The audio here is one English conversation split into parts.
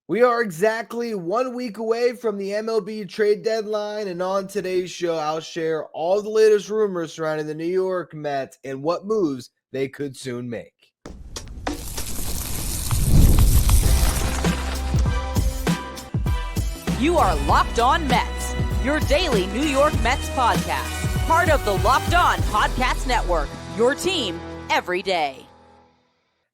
We are exactly 1 week away from the MLB trade deadline, and on today's show, I'll share all the latest rumors surrounding the New York Mets and what moves they could soon make. You are Locked On Mets, your daily New York Mets podcast, part of the Locked On Podcast Network, your team every day.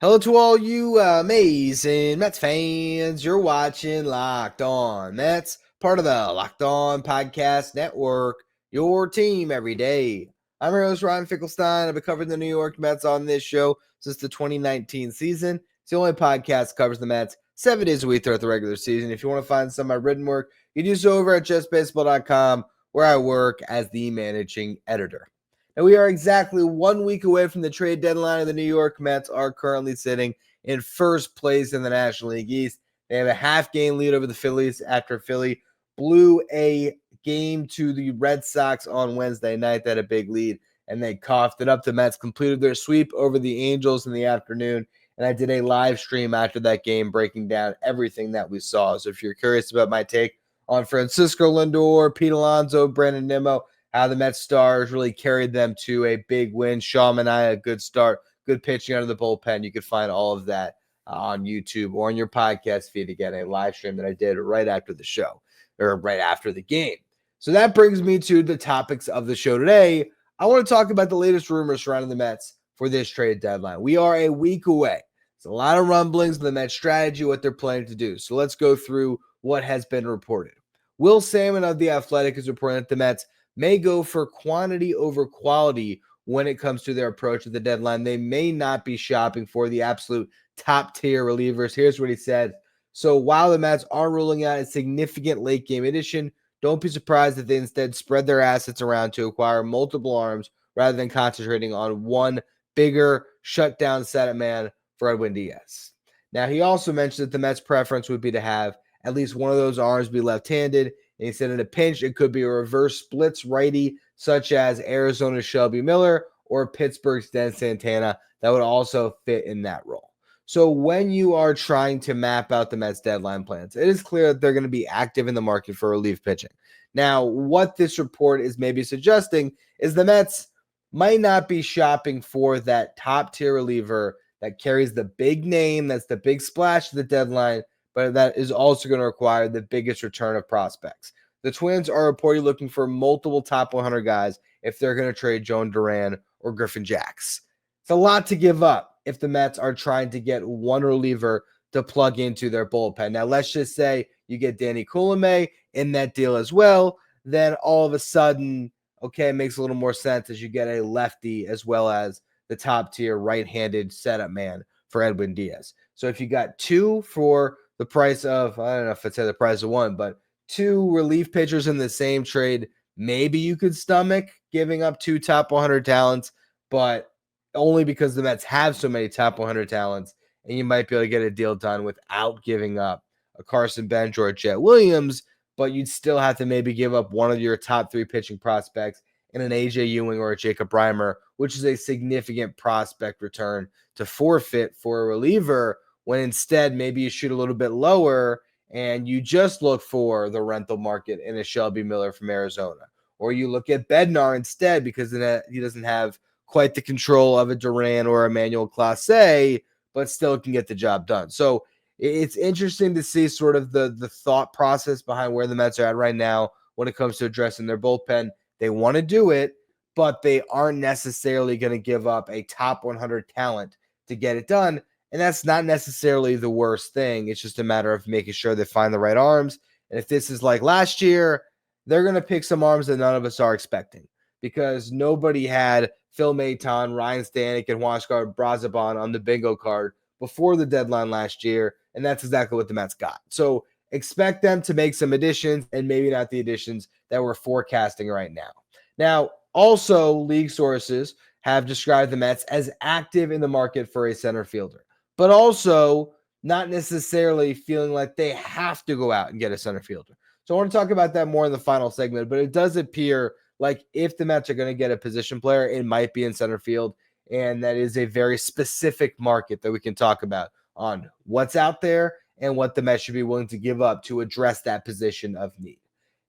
Hello to all you amazing Mets fans. You're watching Locked On Mets, part of the Locked On Podcast Network, your team every day. I'm your host, Ryan Finkelstein. I've been covering the New York Mets on this show since the 2019 season. It's the only podcast that covers the Mets 7 days a week throughout the regular season. If you want to find some of my written work, you can do so over at justbaseball.com, where I work as the managing editor. And we are exactly 1 week away from the trade deadline, and the New York Mets are currently sitting in first place in the National League East. They have a half-game lead over the Phillies after Philly blew a game to the Red Sox on Wednesday night. They had a big lead, and they coughed it up. The Mets completed their sweep over the Angels in the afternoon, and I did a live stream after that game breaking down everything that we saw. So if you're curious about my take on Francisco Lindor, Pete Alonso, Brandon Nimmo, how the Mets stars really carried them to a big win. Sean Manaea, a good start, good pitching out of the bullpen. You could find all of that on YouTube or on your podcast feed. Again, a live stream that I did right after the show or right after the game. So that brings me to the topics of the show today. I want to talk about the latest rumors surrounding the Mets for this trade deadline. We are a week away. There's a lot of rumblings of the Mets strategy, what they're planning to do. So let's go through what has been reported. Will Salmon of The Athletic is reporting that the Mets may go for quantity over quality when it comes to their approach at the deadline. They may not be shopping for the absolute top-tier relievers. Here's what he said. So while the Mets are ruling out a significant late-game addition, don't be surprised if they instead spread their assets around to acquire multiple arms rather than concentrating on one bigger shutdown setup man for Edwin Diaz. Now, he also mentioned that the Mets' preference would be to have at least one of those arms be left-handed. And he said in a pinch, it could be a reverse splits righty, such as Arizona's Shelby Miller or Pittsburgh's Dan Santana, that would also fit in that role. So when you are trying to map out the Mets' deadline plans, it is clear that they're going to be active in the market for relief pitching. Now, what this report is maybe suggesting is the Mets might not be shopping for that top-tier reliever that carries the big name, that's the big splash at the deadline, but that is also going to require the biggest return of prospects. The Twins are reportedly looking for multiple top 100 guys if they're going to trade Jhoan Duran or Griffin Jax. It's a lot to give up if the Mets are trying to get one reliever to plug into their bullpen. Now, let's just say you get Danny Coulombe in that deal as well. Then all of a sudden, okay, it makes a little more sense as you get a lefty as well as the top-tier right-handed setup man for Edwin Diaz. So if you got two for the price of, I don't know if it's the price of one, but two relief pitchers in the same trade, maybe you could stomach giving up two top 100 talents, but only because the Mets have so many top 100 talents, and you might be able to get a deal done without giving up a Carson Bench or a Jet Williams, but you'd still have to maybe give up one of your top three pitching prospects in an AJ Ewing or a Jacob Reimer, which is a significant prospect return to forfeit for a reliever, when instead maybe you shoot a little bit lower and you just look for the rental market in a Shelby Miller from Arizona. Or you look at Bednar instead because he doesn't have quite the control of a Duran or Emmanuel Clase, but still can get the job done. So it's interesting to see sort of the thought process behind where the Mets are at right now when it comes to addressing their bullpen. They want to do it, but they aren't necessarily going to give up a top 100 talent to get it done. And that's not necessarily the worst thing. It's just a matter of making sure they find the right arms. And if this is like last year, they're going to pick some arms that none of us are expecting because nobody had Phil Maton, Ryan Stanek, and Huascar Brazaban on the bingo card before the deadline last year. And that's exactly what the Mets got. So expect them to make some additions and maybe not the additions that we're forecasting right now. Now, also, league sources have described the Mets as active in the market for a center fielder, but also not necessarily feeling like they have to go out and get a center fielder. So I want to talk about that more in the final segment, but it does appear like if the Mets are going to get a position player, it might be in center field, and that is a very specific market that we can talk about on what's out there and what the Mets should be willing to give up to address that position of need.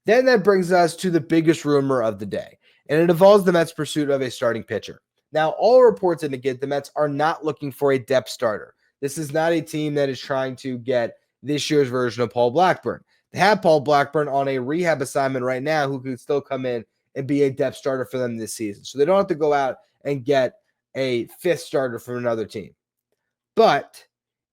Then that brings us to the biggest rumor of the day, and it involves the Mets' pursuit of a starting pitcher. Now, all reports indicate the Mets are not looking for a depth starter. This is not a team that is trying to get this year's version of Paul Blackburn. They have Paul Blackburn on a rehab assignment right now who could still come in and be a depth starter for them this season. So they don't have to go out and get a fifth starter from another team. But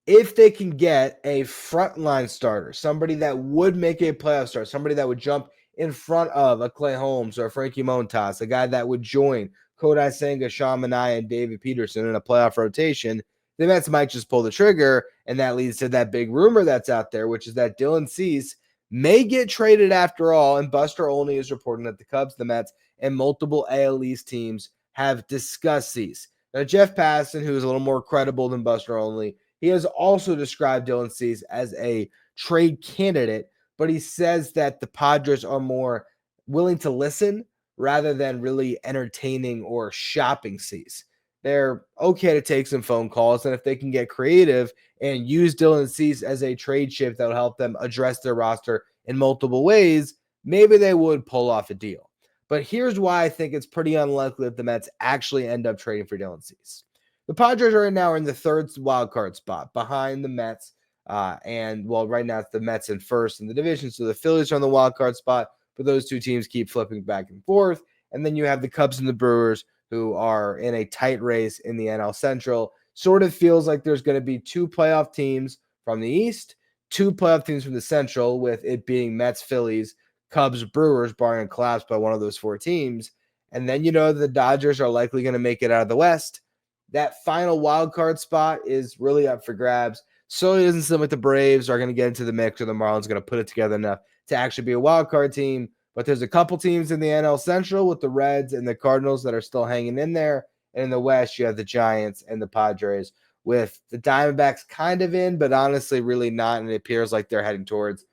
if they can get a frontline starter, somebody that would make a playoff start, somebody that would jump in front of a Clay Holmes or Frankie Montas, a guy that would join Kodai Senga, Sean Manaea, and David Peterson in a playoff rotation, the Mets might just pull the trigger, and that leads to that big rumor that's out there, which is that Dylan Cease may get traded after all, and Buster Olney is reporting that the Cubs, the Mets, and multiple AL East teams have discussed Cease. Now, Jeff Passan, who is a little more credible than Buster Olney, he has also described Dylan Cease as a trade candidate, but he says that the Padres are more willing to listen rather than really entertaining or shopping Cease. They're okay to take some phone calls, and if they can get creative and use Dylan Cease as a trade chip that will help them address their roster in multiple ways, maybe they would pull off a deal. But here's why I think it's pretty unlikely that the Mets actually end up trading for Dylan Cease. The Padres right now are in the third wild card spot behind the Mets. Right now it's the Mets in first in the division. So the Phillies are on the wild card spot, but those two teams keep flipping back and forth. And then you have the Cubs and the Brewers who are in a tight race in the NL Central. Sort of feels like there's going to be two playoff teams from the East, two playoff teams from the Central, with it being Mets, Phillies, Cubs, Brewers, barring a collapse by one of those four teams. And then the Dodgers are likely going to make it out of the West. That final wild card spot is really up for grabs. So it doesn't seem like the Braves are going to get into the mix or the Marlins are going to put it together enough to actually be a wild card team. But there's a couple teams in the NL Central with the Reds and the Cardinals that are still hanging in there. And in the West, you have the Giants and the Padres, with the Diamondbacks kind of in, but honestly really not. And it appears like they're heading towards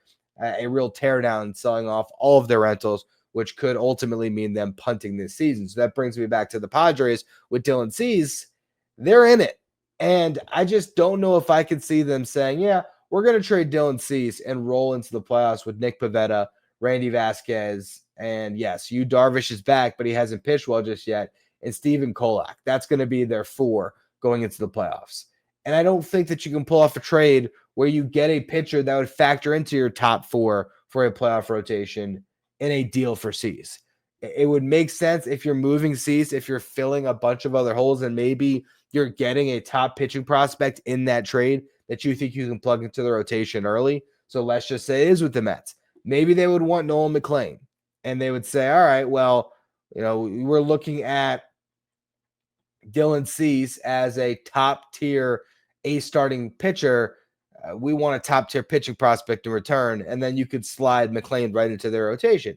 a real teardown, selling off all of their rentals, which could ultimately mean them punting this season. So that brings me back to the Padres with Dylan Cease. They're in it. And I just don't know if I could see them saying, yeah, we're going to trade Dylan Cease and roll into the playoffs with Nick Pivetta, Randy Vasquez, and yes, Yu Darvish is back, but he hasn't pitched well just yet, and Steven Kolak. That's going to be their four going into the playoffs. And I don't think that you can pull off a trade where you get a pitcher that would factor into your top four for a playoff rotation in a deal for Cease. It would make sense if you're moving Cease, if you're filling a bunch of other holes, and maybe you're getting a top pitching prospect in that trade that you think you can plug into the rotation early. So let's just say it is with the Mets. Maybe they would want Nolan McLean, and they would say, all right, well, we're looking at Dylan Cease as a top tier starting pitcher. We want a top tier pitching prospect in return. And then you could slide McLean right into their rotation.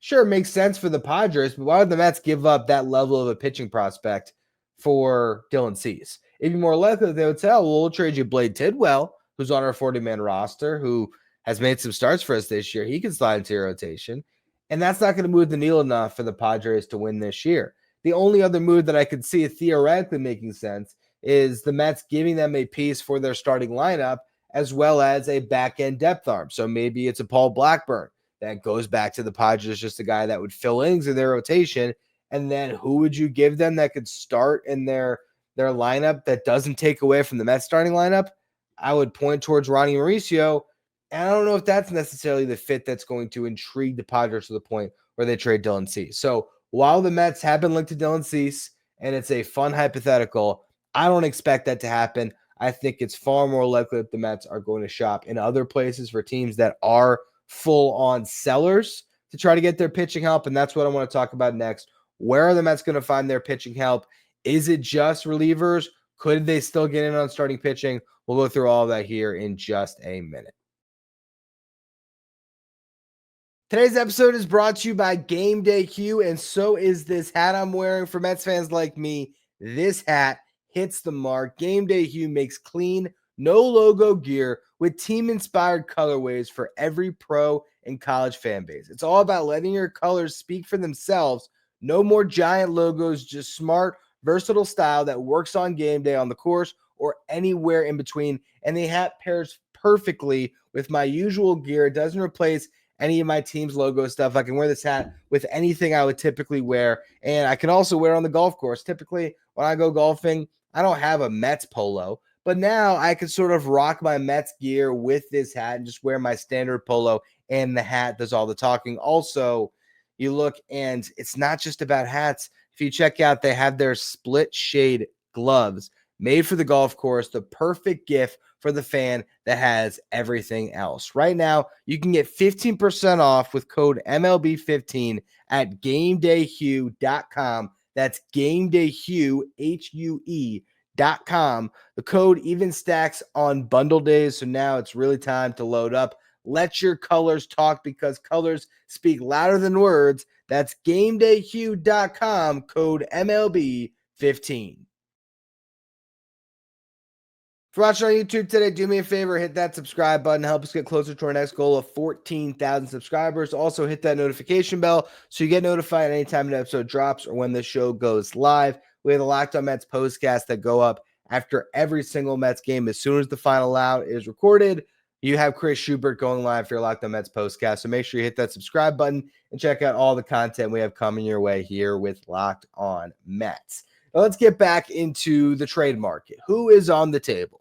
Sure, it makes sense for the Padres, but why would the Mets give up that level of a pitching prospect for Dylan Cease? It'd be more likely that they would say, oh, well, we'll trade you Blade Tidwell, who's on our 40-man roster, who has made some starts for us this year. He can slide into your rotation. And that's not going to move the needle enough for the Padres to win this year. The only other move that I could see theoretically making sense is the Mets giving them a piece for their starting lineup as well as a back-end depth arm. So maybe it's a Paul Blackburn that goes back to the Padres, just a guy that would fill innings in their rotation. And then who would you give them that could start in their lineup that doesn't take away from the Mets starting lineup? I would point towards Ronnie Mauricio. And I don't know if that's necessarily the fit that's going to intrigue the Padres to the point where they trade Dylan Cease. So while the Mets have been linked to Dylan Cease, and it's a fun hypothetical, I don't expect that to happen. I think it's far more likely that the Mets are going to shop in other places for teams that are full-on sellers to try to get their pitching help, and that's what I want to talk about next. Where are the Mets going to find their pitching help? Is it just relievers? Could they still get in on starting pitching? We'll go through all of that here in just a minute. Today's episode is brought to you by Game Day Q, and so is this hat I'm wearing. For Mets fans like me, this hat hits the mark. Game Day Q makes clean, no logo gear with team-inspired colorways for every pro and college fan base. It's all about letting your colors speak for themselves. No more giant logos, just smart, versatile style that works on game day, on the course, or anywhere in between. And the hat pairs perfectly with my usual gear. It doesn't replace any of my team's logo stuff. I can wear this hat with anything I would typically wear, and I can also wear it on the golf course. Typically, when I go golfing, I don't have a Mets polo, but now I can sort of rock my Mets gear with this hat and just wear my standard polo, and the hat does all the talking. Also, you look, and it's not just about hats. If you check out, they have their split shade gloves made for the golf course, the perfect gift for the fan that has everything else. Right now, you can get 15% off with code MLB15 at GameDayHue.com. That's GameDayHue, HUE.com. The code even stacks on bundle days, so now it's really time to load up. Let your colors talk, because colors speak louder than words. That's GameDayHue.com, code MLB15. If you're watching on YouTube today, do me a favor, hit that subscribe button. Help us get closer to our next goal of 14,000 subscribers. Also, hit that notification bell so you get notified anytime an episode drops or when the show goes live. We have the Locked On Mets postcast that go up after every single Mets game. As soon as the final out is recorded, you have Chris Schubert going live for your Locked On Mets postcast. So make sure you hit that subscribe button and check out all the content we have coming your way here with Locked On Mets. Now let's get back into the trade market. Who is on the table?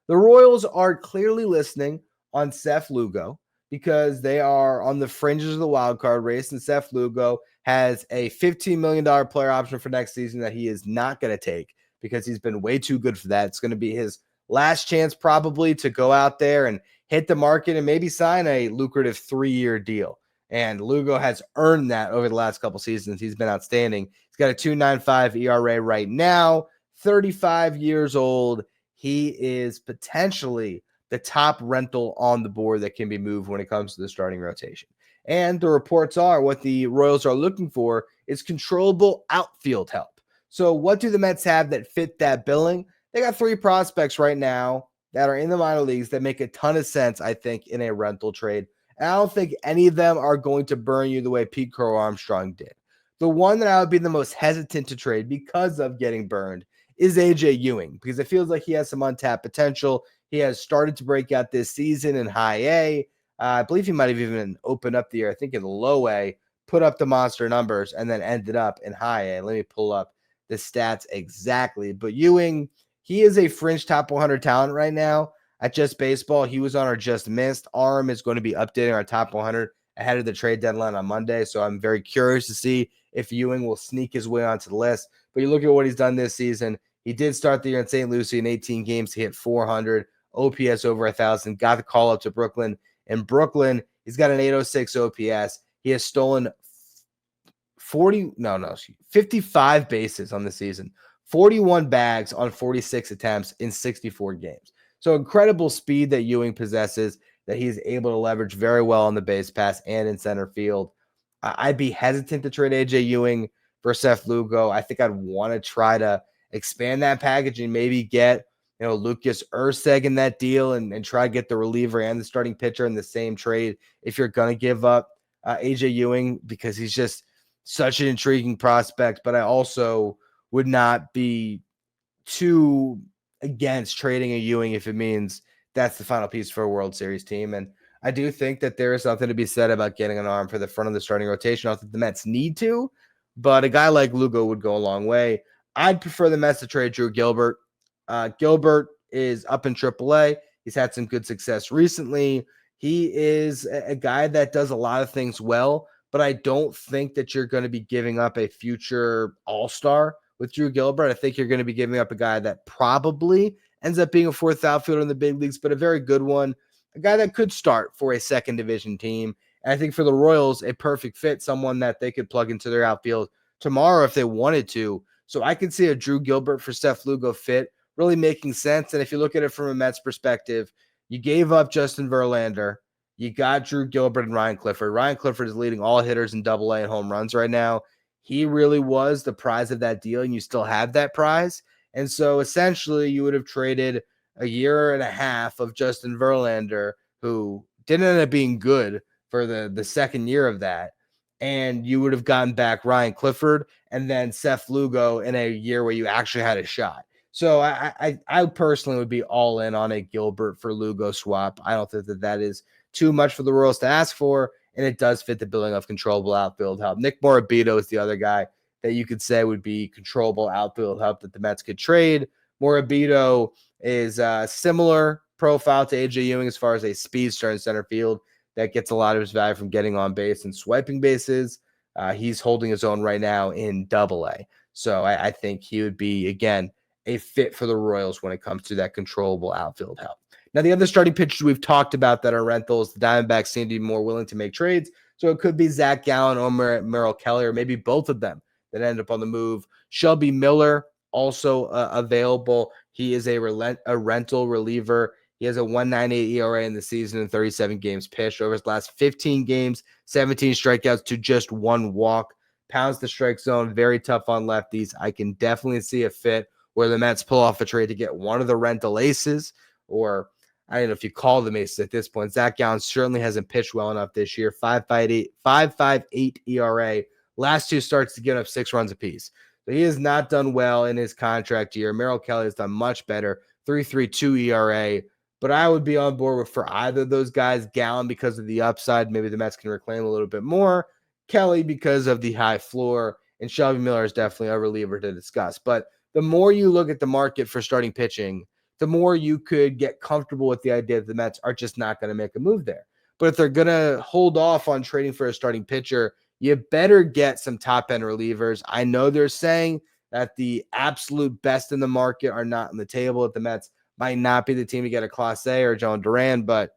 The Royals are clearly listening on Seth Lugo because they are on the fringes of the wild card race, and Seth Lugo has a $15 million player option for next season that he is not going to take because he's been way too good for that. It's going to be his last chance probably to go out there and hit the market and maybe sign a lucrative 3-year deal. And Lugo has earned that over the last couple seasons. He's been outstanding. He's got a 2.95 ERA right now, 35 years old. He is potentially the top rental on the board that can be moved when it comes to the starting rotation. And the reports are what the Royals are looking for is controllable outfield help. So what do the Mets have that fit that billing? They got 3 prospects right now that are in the minor leagues that make a ton of sense, I think, in a rental trade. And I don't think any of them are going to burn you the way Pete Crow Armstrong did. The one that I would be the most hesitant to trade because of getting burned is AJ Ewing, because it feels like he has some untapped potential. He has started to break out this season in high A. I believe he might have even opened up the year, I think in low A, put up the monster numbers, and then ended up in high A. Let me pull up the stats exactly. But Ewing, he is a fringe top 100 talent right now at Just Baseball. He was on our Just Missed. Arm is going to be updating our top 100 ahead of the trade deadline on Monday, so I'm very curious to see if Ewing will sneak his way onto the list. But you look at what he's done this season. He did start the year in St. Lucie in 18 games. He hit 400, OPS over 1,000, got the call up to Brooklyn. In Brooklyn, he's got an 806 OPS. He has stolen 55 bases on the season, 41 bags on 46 attempts in 64 games. So incredible speed that Ewing possesses that he's able to leverage very well on the base pass and in center field. I'd be hesitant to trade AJ Ewing for Seth Lugo. I think I'd want to try to expand that package and maybe get, Lucas Erceg in that deal and try to get the reliever and the starting pitcher in the same trade if you're going to give up AJ Ewing, because he's just such an intriguing prospect. But I also would not be too against trading a Ewing if it means that's the final piece for a World Series team. And I do think that there is something to be said about getting an arm for the front of the starting rotation. I don't think the Mets need to, but a guy like Lugo would go a long way. I'd prefer the Mets to trade Drew Gilbert. Gilbert is up in AAA. He's had some good success recently. He is a guy that does a lot of things well, but I don't think that you're going to be giving up a future all-star with Drew Gilbert. I think you're going to be giving up a guy that probably ends up being a 4th outfielder in the big leagues, but a very good one, a guy that could start for a second division team. And I think for the Royals, a perfect fit, someone that they could plug into their outfield tomorrow if they wanted to. So I can see a Drew Gilbert for Seth Lugo fit really making sense. And if you look at it from a Mets perspective, you gave up Justin Verlander. You got Drew Gilbert and Ryan Clifford. Ryan Clifford is leading all hitters in AA and home runs right now. He really was the prize of that deal, and you still have that prize. And so essentially you would have traded a year and a half of Justin Verlander, who didn't end up being good for the second year of that. And you would have gotten back Ryan Clifford and then Seth Lugo in a year where you actually had a shot. So I personally would be all in on a Gilbert for Lugo swap. I don't think that is too much for the Royals to ask for, and it does fit the billing of controllable outfield help. Nick Morabito is the other guy that you could say would be controllable outfield help that the Mets could trade. Morabito is a similar profile to AJ Ewing as far as a speedster in center field that gets a lot of his value from getting on base and swiping bases. He's holding his own right now in Double-A. So I think he would be, again, a fit for the Royals when it comes to that controllable outfield help. Now, the other starting pitchers we've talked about that are rentals, the Diamondbacks seem to be more willing to make trades. So it could be Zac Gallen or Merrill Kelly, or maybe both of them that end up on the move. Shelby Miller, also available. He is a rental reliever. He has a 1.98 ERA in the season and 37 games pitched. Over his last 15 games, 17 strikeouts to just 1 walk. Pounds the strike zone, very tough on lefties. I can definitely see a fit where the Mets pull off a trade to get one of the rental aces, or I don't know if you call them aces at this point. Zac Gallen certainly hasn't pitched well enough this year. 5.58 ERA. Last 2 starts to give up 6 runs apiece. So he has not done well in his contract year. Merrill Kelly has done much better. 3.32 ERA. But I would be on board for either of those guys. Gallen because of the upside. Maybe the Mets can reclaim a little bit more. Kelly because of the high floor. And Shelby Miller is definitely a reliever to discuss. But the more you look at the market for starting pitching, the more you could get comfortable with the idea that the Mets are just not going to make a move there. But if they're going to hold off on trading for a starting pitcher, you better get some top-end relievers. I know they're saying that the absolute best in the market are not on the table, that the Mets might not be the team to get a Clase or Jhoan Duran, but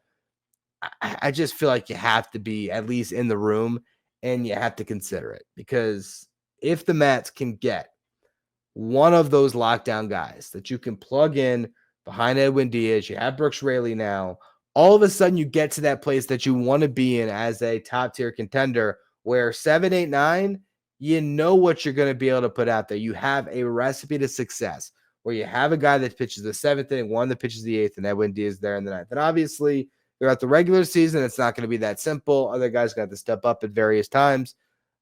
I just feel like you have to be at least in the room and you have to consider it. Because if the Mets can get one of those lockdown guys that you can plug in behind Edwin Diaz, you have Brooks Raley now, all of a sudden you get to that place that you want to be in as a top-tier contender where 7, 8, 9, you know what you're going to be able to put out there. You have a recipe to success where you have a guy that pitches the 7th inning, one that pitches the 8th, and Edwin Diaz there in the 9th. And obviously, throughout the regular season, it's not going to be that simple. Other guys got to step up at various times.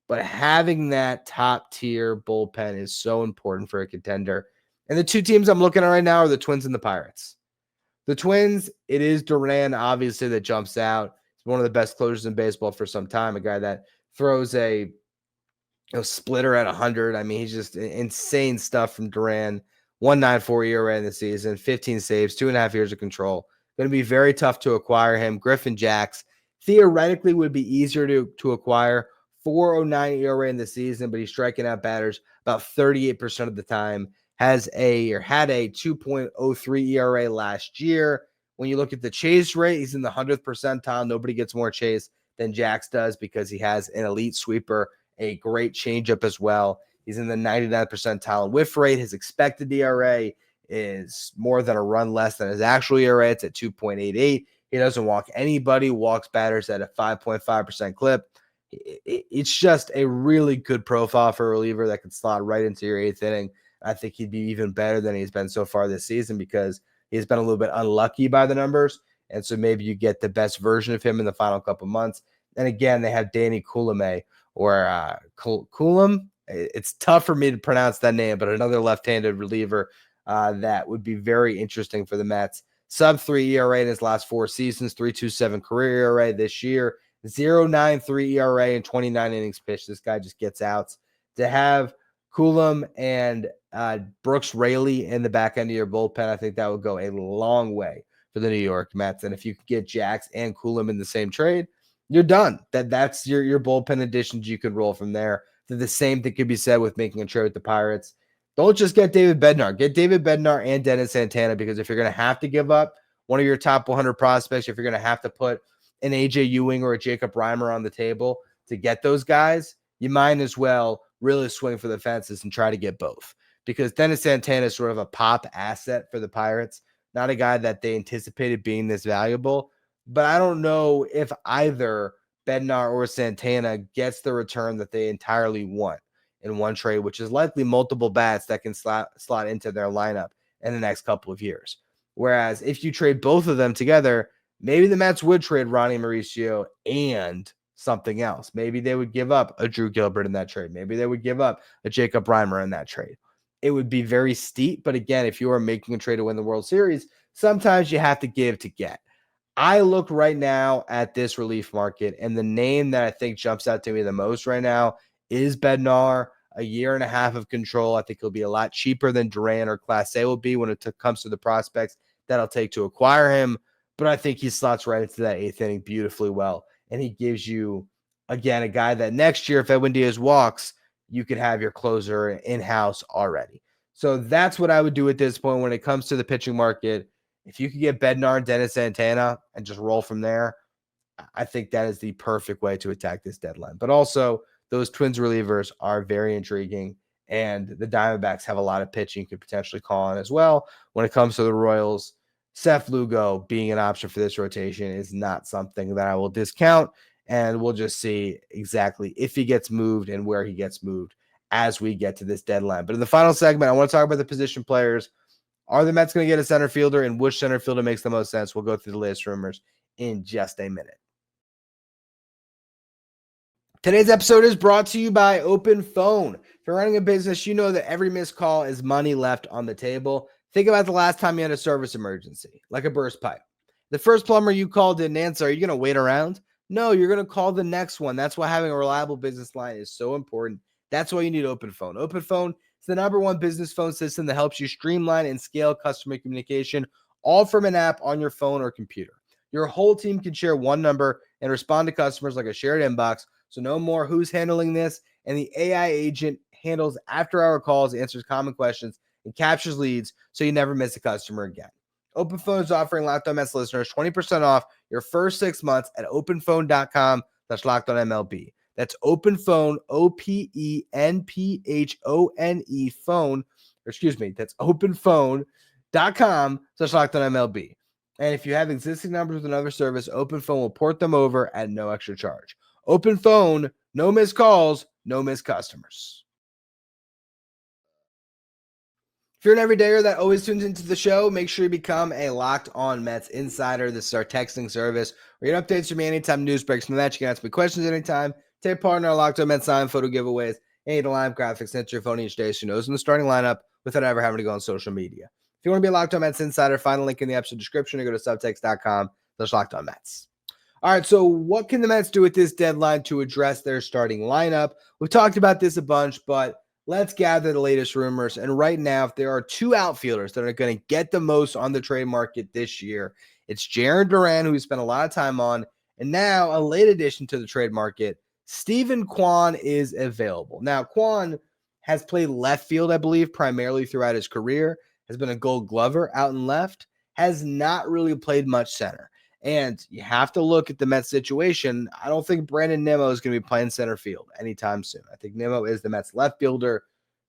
But having that top-tier bullpen is so important for a contender. And the 2 teams I'm looking at right now are the Twins and the Pirates. The Twins, it is Duran, obviously, that jumps out. He's one of the best closers in baseball for some time, a guy that throws a splitter at 100. I mean, he's just insane stuff from Duran. 1.94 ERA in the season, 15 saves, 2.5 years of control. Going to be very tough to acquire him. Griffin Jax theoretically would be easier to acquire. 4.09 ERA in the season, but he's striking out batters about 38% of the time. Had a 2.03 ERA last year. When you look at the chase rate, he's in the 100th percentile. Nobody gets more chase than Jax does because he has an elite sweeper, a great changeup as well. He's in the 99th percentile in whiff rate. His expected ERA is more than a run less than his actual ERA. It's at 2.88. He doesn't walk anybody, walks batters at a 5.5% clip. It's just a really good profile for a reliever that can slot right into your 8th inning. I think he'd be even better than he's been so far this season because he's been a little bit unlucky by the numbers. And so maybe you get the best version of him in the final couple months. And again, they have Danny Coulombe or Coulombe. It's tough for me to pronounce that name, but another left-handed reliever that would be very interesting for the Mets. Sub-3 ERA in his last 4 seasons, 3.27 career ERA this year, 0.93 ERA in 29 innings pitched. This guy just gets outs. To have Coulombe and Brooks Raley in the back end of your bullpen, I think that would go a long way for the New York Mets. And if you could get Jax and Coulombe in the same trade, you're done. That's your bullpen additions you could roll from there. The same thing could be said with making a trade with the Pirates. Don't just get David Bednar. Get David Bednar and Dennis Santana, because if you're going to have to give up one of your top 100 prospects, if you're going to have to put an AJ Ewing or a Jacob Reimer on the table to get those guys, you might as well really swing for the fences and try to get both. Because Dennis Santana is sort of a pop asset for the Pirates, not a guy that they anticipated being this valuable. But I don't know if either Bednar or Santana gets the return that they entirely want in one trade, which is likely multiple bats that can slot into their lineup in the next couple of years. Whereas if you trade both of them together, maybe the Mets would trade Ronnie Mauricio and something else. Maybe they would give up a Drew Gilbert in that trade. Maybe they would give up a Jacob Reimer in that trade. it would be very steep. But again, if you are making a trade to win the World Series, sometimes you have to give to get. I look right now at this relief market, and the name that I think jumps out to me the most right now is Bednar. A year and a half of control. I think he'll be a lot cheaper than Duran or Class A will be when it comes to the prospects that'll take to acquire him. But I think he slots right into that eighth inning beautifully well. And he gives you, again, a guy that next year, if Edwin Diaz walks, you could have your closer in-house already. So that's what I would do at this point when it comes to the pitching market. If you could get Bednar and Dennis Santana and just roll from there, I think that is the perfect way to attack this deadline. But also, those Twins relievers are very intriguing, and the Diamondbacks have a lot of pitching you could potentially call on as well. When it comes to the Royals, Seth Lugo being an option for this rotation is not something that I will discount, and we'll just see exactly if he gets moved and where he gets moved as we get to this deadline. But in the final segment, I want to talk about the position players. Are the Mets going to get a center fielder, and which center fielder makes the most sense? We'll go through the latest rumors in just a minute. Today's episode is brought to you by Open Phone. If you're running a business, you know that every missed call is money left on the table. Think about the last time you had a service emergency, like a burst pipe. The first plumber you called didn't answer. Are you going to wait around? No, you're going to call the next one. That's why having a reliable business line is so important. That's why you need Open Phone. Open Phone is the #1 business phone system that helps you streamline and scale customer communication, all from an app on your phone or computer. Your whole team can share one number and respond to customers like a shared inbox. So no more who's handling this, and the AI agent handles after-hour calls, answers common questions, and captures leads so you never miss a customer again. OpenPhone is offering Locked On Mets listeners 20% off your first 6 months at openphone.com/LockedOnMLB. That's OpenPhone, OPENPHONE phone, that's openphone.com/LockedOnMLB. And if you have existing numbers with another service, OpenPhone will port them over at no extra charge. Open Phone, no missed calls, no missed customers. If you're an everydayer that always tunes into the show, make sure you become a Locked On Mets insider. This is our texting service where you get updates from me anytime news breaks from the Mets. You can ask me questions anytime. Take part in our Locked On Mets sign photo giveaways, and the live graphics sent to your phone each day so you know who's in the starting lineup without ever having to go on social media. If you want to be a Locked On Mets insider, find the link in the episode description or go to subtext.com/LockedOnMets. All right, so what can the Mets do at this deadline to address their starting lineup? We've talked about this a bunch, but let's gather the latest rumors. And right now, if there are two outfielders that are going to get the most on the trade market this year, it's Jhoan Duran, who we spent a lot of time on, and now a late addition to the trade market, Steven Kwan is available. Now, Kwan has played left field, I believe, primarily throughout his career, has been a Gold Glover out and left, has not really played much center. And you have to look at the Mets situation. I don't think Brandon Nimmo is going to be playing center field anytime soon. I think Nimmo is the Mets left fielder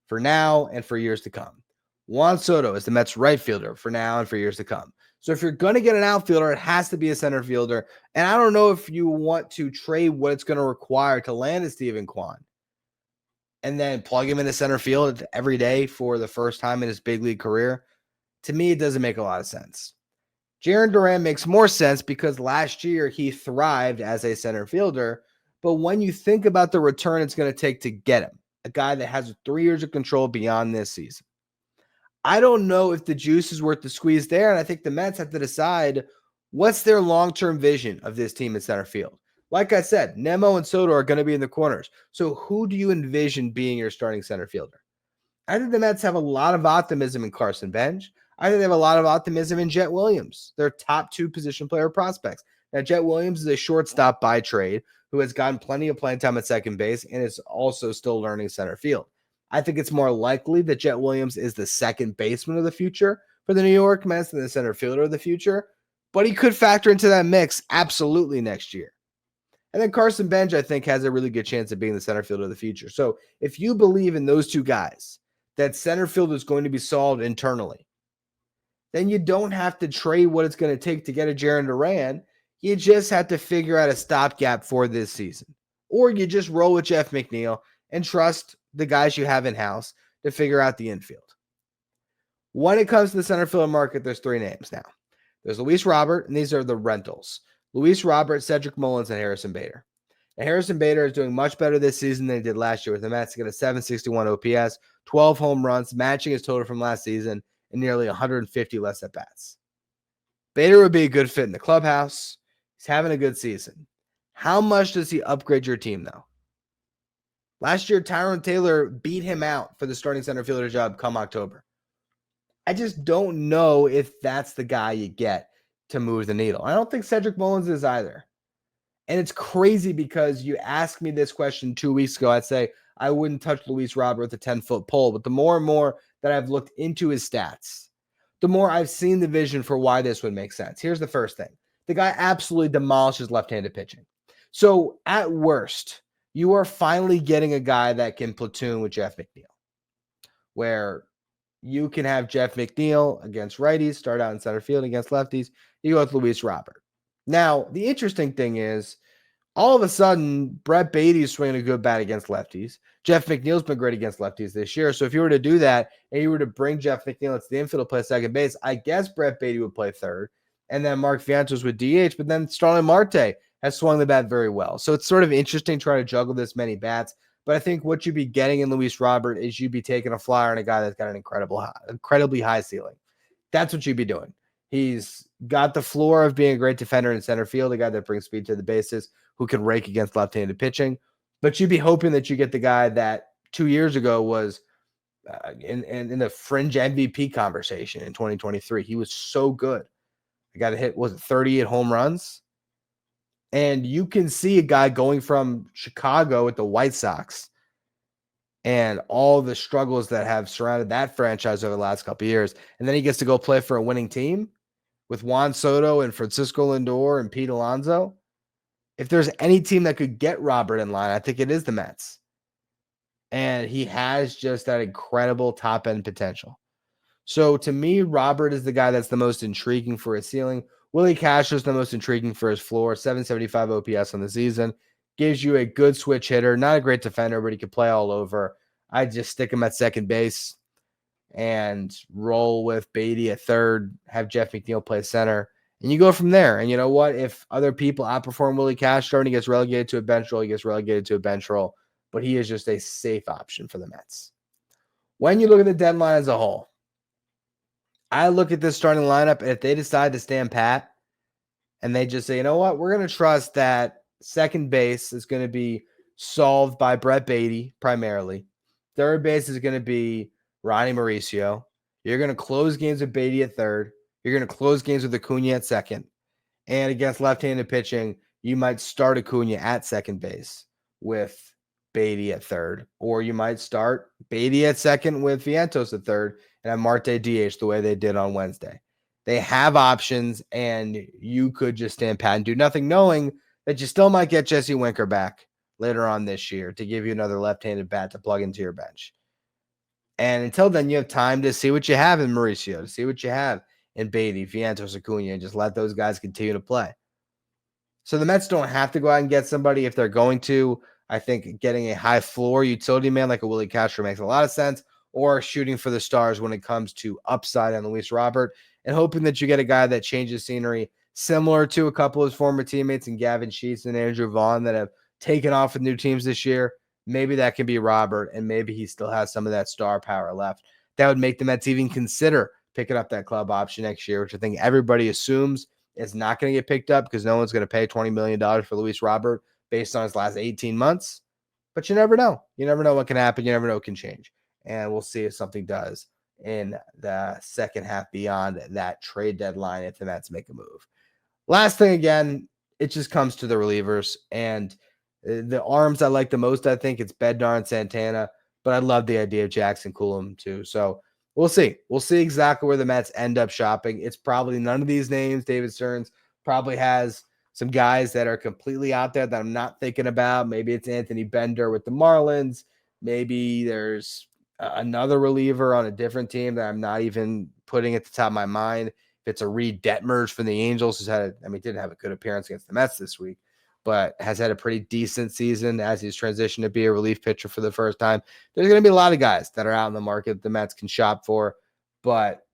for now and for years to come. Juan Soto is the Mets right fielder for now and for years to come. So if you're going to get an outfielder, it has to be a center fielder. And I don't know if you want to trade what it's going to require to land a Steven Kwan and then plug him into center field every day for the first time in his big league career. To me, it doesn't make a lot of sense. Jhoan Duran makes more sense because last year he thrived as a center fielder. But when you think about the return it's going to take to get him, a guy that has 3 years of control beyond this season, I don't know if the juice is worth the squeeze there. And I think the Mets have to decide what's their long-term vision of this team in center field. Like I said, Nimmo and Soto are going to be in the corners. So who do you envision being your starting center fielder? I think the Mets have a lot of optimism in Carson Bench. I think they have a lot of optimism in Jet Williams, their top 2 position player prospects. Now, Jet Williams is a shortstop by trade who has gotten plenty of playing time at second base and is also still learning center field. I think it's more likely that Jet Williams is the second baseman of the future for the New York Mets than the center fielder of the future, but he could factor into that mix absolutely next year. And then Carson Bench, I think, has a really good chance of being the center fielder of the future. So if you believe in those two guys, that center field is going to be solved internally, then you don't have to trade what it's going to take to get a Jhoan Duran. You just have to figure out a stopgap for this season. Or you just roll with Jeff McNeil and trust the guys you have in-house to figure out the infield. When it comes to the center field market, there's 3 names now. There's Luis Robert, and these are the rentals. Luis Robert, Cedric Mullins, and Harrison Bader. And Harrison Bader is doing much better this season than he did last year with the Mets. He got a 761 OPS, 12 home runs, matching his total from last season, and nearly 150 less at-bats. Bader would be a good fit in the clubhouse. He's having a good season. How much does he upgrade your team, though? Last year, Tyrone Taylor beat him out for the starting center fielder job come October. I just don't know if that's the guy you get to move the needle. I don't think Cedric Mullins is either. And it's crazy because you asked me this question 2 weeks ago, I'd say I wouldn't touch Luis Robert with a 10-foot pole. But the more and more that I've looked into his stats, the more I've seen the vision for why this would make sense. Here's the first thing. The guy absolutely demolishes left-handed pitching. So at worst, you are finally getting a guy that can platoon with Jeff McNeil, where you can have Jeff McNeil against righties, start out in center field against lefties. You go with Luis Robert. Now, the interesting thing is, all of a sudden, Brett Beatty is swinging a good bat against lefties. Jeff McNeil's been great against lefties this year. So if you were to do that and you were to bring Jeff McNeil into the infield to play second base, I guess Brett Beatty would play third. And then Mark Vientos would DH. But then Starling Marte has swung the bat very well. So it's sort of interesting trying to juggle this many bats. But I think what you'd be getting in Luis Robert is you'd be taking a flyer on a guy that's got an incredibly high ceiling. That's what you'd be doing. He's got the floor of being a great defender in center field, a guy that brings speed to the bases, who can rake against left-handed pitching. But you'd be hoping that you get the guy that 2 years ago was in the fringe MVP conversation in 2023. He was so good. The guy that hit, was it 38 home runs? And you can see a guy going from Chicago with the White Sox and all the struggles that have surrounded that franchise over the last couple of years. And then he gets to go play for a winning team with Juan Soto and Francisco Lindor and Pete Alonso. If there's any team that could get Robert in line, I think it is the Mets. And he has just that incredible top-end potential. So to me, Robert is the guy that's the most intriguing for his ceiling. Willie Castro is the most intriguing for his floor. 775 OPS on the season. Gives you a good switch hitter. Not a great defender, but he can play all over. I just stick him at second base and roll with Beatty at third. Have Jeff McNeil play center. And you go from there. And you know what? If other people outperform Willie Castro and he gets relegated to a bench role, he gets relegated to a bench role. But he is just a safe option for the Mets. When you look at the deadline as a whole, I look at this starting lineup, and if they decide to stand pat and they just say, you know what, we're going to trust that second base is going to be solved by Brett Beatty primarily. Third base is going to be Ronnie Mauricio. You're going to close games with Beatty at third. You're going to close games with Acuna at second. And against left-handed pitching, you might start Acuna at second base with Beatty at third. Or you might start Beatty at second with Vientos at third and have Marte DH the way they did on Wednesday. They have options, and you could just stand pat and do nothing, knowing that you still might get Jesse Winker back later on this year to give you another left-handed bat to plug into your bench. And until then, you have time to see what you have in Mauricio, to see what you have in Beatty, Vientos, Acuna, and just let those guys continue to play. So the Mets don't have to go out and get somebody if they're going to. I think getting a high floor utility man like a Willie Castro makes a lot of sense, or shooting for the stars when it comes to upside on Luis Robert, and hoping that you get a guy that changes scenery, similar to a couple of his former teammates in Gavin Sheets and Andrew Vaughn that have taken off with new teams this year. Maybe that can be Robert, and maybe he still has some of that star power left. That would make the Mets even consider picking up that club option next year, which I think everybody assumes is not going to get picked up because no one's going to pay $20 million for Luis Robert based on his last 18 months. But you never know. You never know what can happen. You never know what can change. And we'll see if something does in the second half beyond that trade deadline if the Mets make a move. Last thing, again, it just comes to the relievers. And the arms I like the most, I think it's Bednar and Santana. But I love the idea of Jackson Coulomb too. So we'll see. We'll see exactly where the Mets end up shopping. It's probably none of these names. David Stearns probably has some guys that are completely out there that I'm not thinking about. Maybe it's Anthony Bender with the Marlins. Maybe there's another reliever on a different team that I'm not even putting at the top of my mind. If it's a Reed Detmers from the Angels, didn't have a good appearance against the Mets this week, but has had a pretty decent season as he's transitioned to be a relief pitcher for the first time. There's going to be a lot of guys that are out in the market that the Mets can shop for, but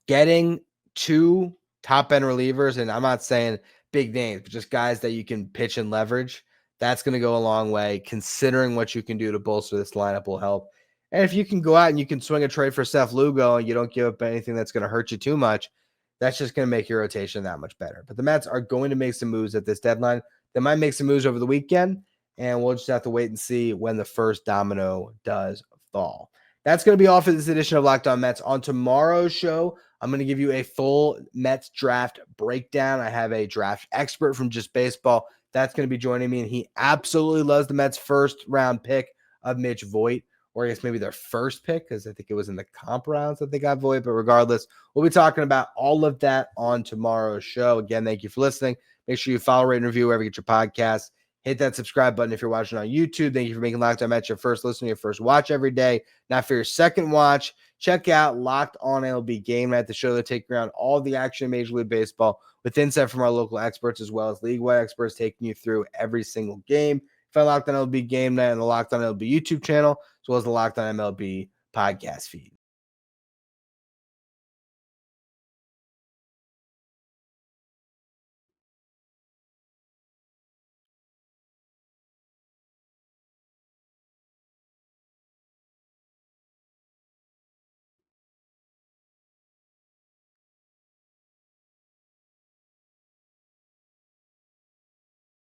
getting two top-end relievers, and I'm not saying big names, but just guys that you can pitch and leverage, That's going to go a long way. Considering what you can do to bolster this lineup will help. And if you can go out and you can swing a trade for Seth Lugo and you don't give up anything that's going to hurt you too much, that's just going to make your rotation that much better. But the Mets are going to make some moves at this deadline. They might make some moves over the weekend, and we'll just have to wait and see when the first domino does fall. That's going to be all for this edition of Locked On Mets. On tomorrow's show, I'm going to give you a full Mets draft breakdown. I have a draft expert from Just Baseball that's going to be joining me, and he absolutely loves the Mets' first round pick of Mitch Voit, or I guess maybe their first pick, because I think it was in the comp rounds that they got Voit. But regardless, we'll be talking about all of that on tomorrow's show. Again, thank you for listening. Make sure you follow, rate, and review wherever you get your podcasts. Hit that subscribe button if you're watching on YouTube. Thank you for making Locked On Mets your first listen, your first watch every day. Now for your second watch, check out Locked On MLB Game Night, the show that takes around all the action in Major League Baseball with insight from our local experts as well as league-wide experts taking you through every single game. Find Locked On MLB Game Night on the Locked On MLB YouTube channel as well as the Locked On MLB podcast feed.